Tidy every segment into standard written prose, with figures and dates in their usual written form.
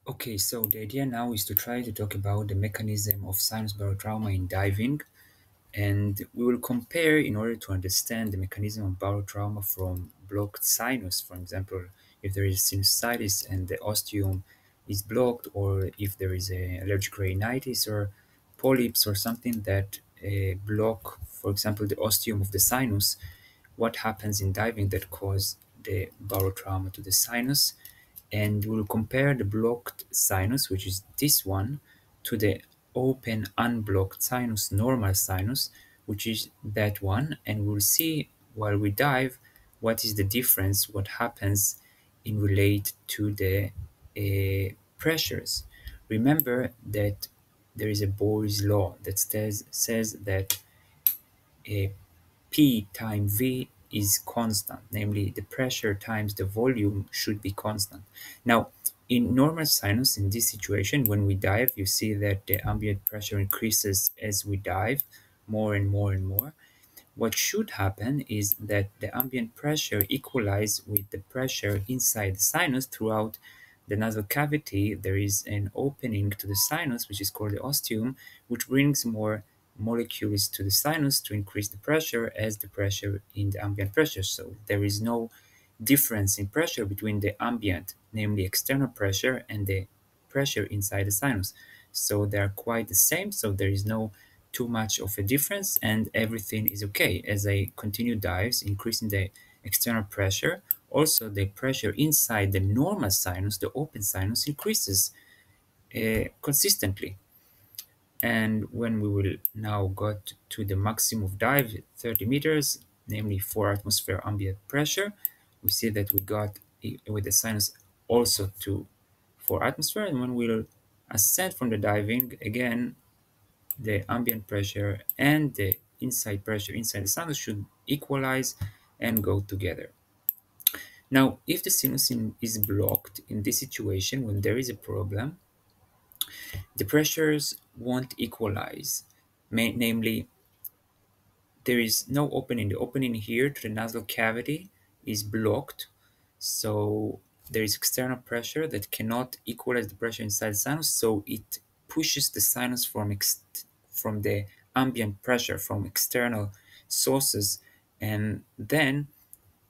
Okay, so the idea now is to try to talk about the mechanism of sinus barotrauma in diving, and we will compare in order to understand the mechanism of barotrauma from blocked sinus. For example, if there is sinusitis and the ostium is blocked, or if there is a allergic rhinitis or polyps or something that block, for example, the ostium of the sinus, what happens in diving that cause the barotrauma to the sinus, and we'll compare the blocked sinus, which is this one, to the open unblocked sinus, normal sinus, which is that one, and we'll see while we dive what is the difference, what happens in relate to the pressures. Remember that there is a Boyle's law that says that a P times V is constant, namely the pressure times the volume should be constant. Now, in normal sinus, in this situation, when we dive, you see that the ambient pressure increases as we dive more and more and more. What should happen is that the ambient pressure equalize with the pressure inside the sinus throughout the nasal cavity. There is an opening to the sinus, which is called the ostium, which brings more molecules to the sinus to increase the pressure as the pressure in the ambient pressure. So there is no difference in pressure between the ambient, namely external pressure, and the pressure inside the sinus. So they are quite the same, so there is no too much of a difference and everything is okay. As I continue dives, increasing the external pressure, also the pressure inside the normal sinus, the open sinus, increases consistently. And when we will now got to the maximum dive, 30 meters, namely 4 atmosphere ambient pressure, we see that we got with the sinus also to 4 atmosphere. And when we'll ascend from the diving, again, the ambient pressure and the inside pressure inside the sinus should equalize and go together. Now, if the sinus is blocked in this situation, when there is a problem, the pressures won't equalize. Namely, there is no opening. The opening here to the nasal cavity is blocked, so there is external pressure that cannot equalize the pressure inside the sinus, so it pushes the sinus from the ambient pressure from external sources, and then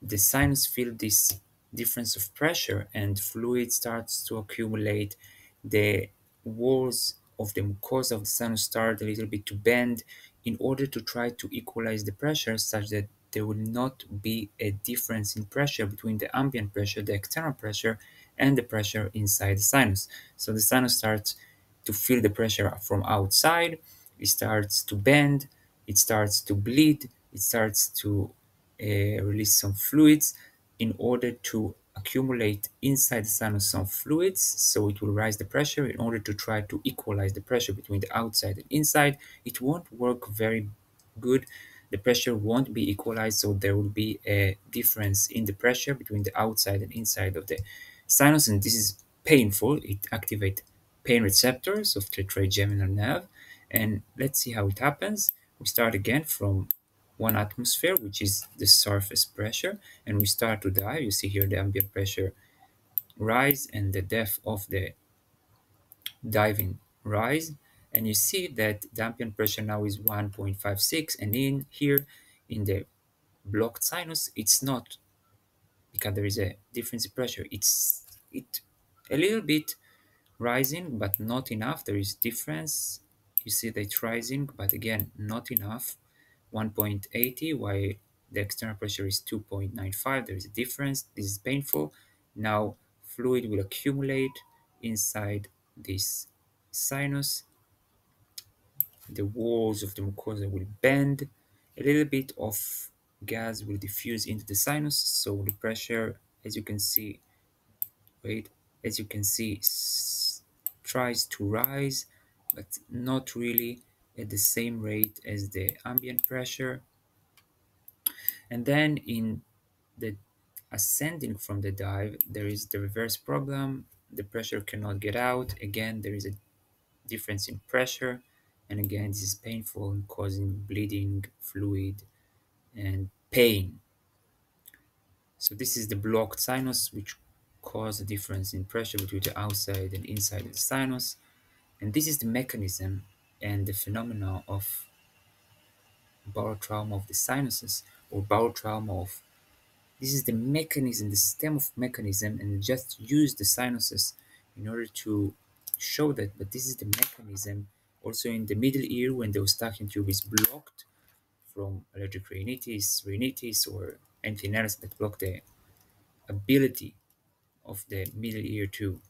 the sinus feel this difference of pressure and fluid starts to accumulate. The walls of the mucosa of the sinus start a little bit to bend in order to try to equalize the pressure such that there will not be a difference in pressure between the ambient pressure, the external pressure, and the pressure inside the sinus. So the sinus starts to feel the pressure from outside, it starts to bend, it starts to bleed, it starts to release some fluids in order to accumulate inside the sinus some fluids, so it will rise the pressure in order to try to equalize the pressure between the outside and inside. It won't work very good. The pressure won't be equalized, so there will be a difference in the pressure between the outside and inside of the sinus, and this is painful. It activates pain receptors of the trigeminal nerve, and let's see how it happens. We start again from 1 atmosphere, which is the surface pressure, and we start to dive. You see here the ambient pressure rise and the depth of the diving rise, and you see that the ambient pressure now is 1.56, and in here in the blocked sinus it's not, because there is a difference in pressure. It a little bit rising but not enough. There is difference. You see that it's rising but again not enough. 1.80 while the external pressure is 2.95. There is a difference. This is painful. Now fluid will accumulate inside this sinus. The walls of the mucosa will bend. A little bit of gas will diffuse into the sinus, so the pressure, as you can see, wait, as you can see, tries to rise, but not really at the same rate as the ambient pressure. And then in the ascending from the dive, there is the reverse problem. The pressure cannot get out. Again, there is a difference in pressure. And again, this is painful and causing bleeding, fluid, and pain. So this is the blocked sinus, which cause a difference in pressure between the outside and inside of the sinus. And this is the mechanism and the phenomena of barotrauma of the sinuses, or barotrauma of, this is the mechanism, the stem of mechanism, and just use the sinuses in order to show that. But this is the mechanism also in the middle ear when the Eustachian tube is blocked from allergic rhinitis, or anything else that block the ability of the middle ear to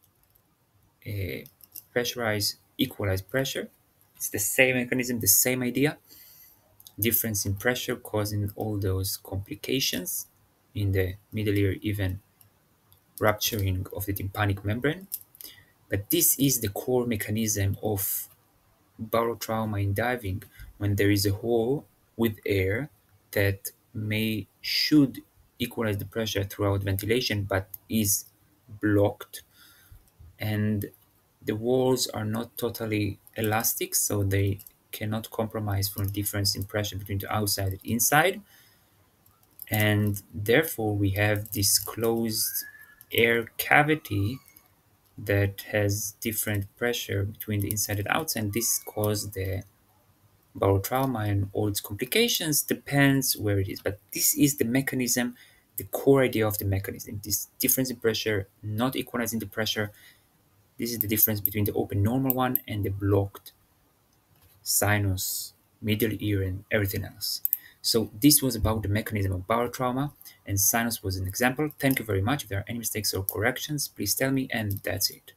uh, pressurize, equalize pressure. It's the same mechanism, the same idea. Difference in pressure causing all those complications in the middle ear, even rupturing of the tympanic membrane. But this is the core mechanism of barotrauma in diving, when there is a hole with air that should equalize the pressure throughout ventilation but is blocked, and the walls are not totally elastic, so they cannot compromise from difference in pressure between the outside and inside, and therefore we have this closed air cavity that has different pressure between the inside and outside, and this causes the barotrauma, and all its complications depends where it is. But this is the mechanism, the core idea of the mechanism, this difference in pressure not equalizing the pressure. This is the difference between the open normal one and the blocked sinus, middle ear, and everything else. So this was about the mechanism of barotrauma, and sinus was an example. Thank you very much. If there are any mistakes or corrections, please tell me, and that's it.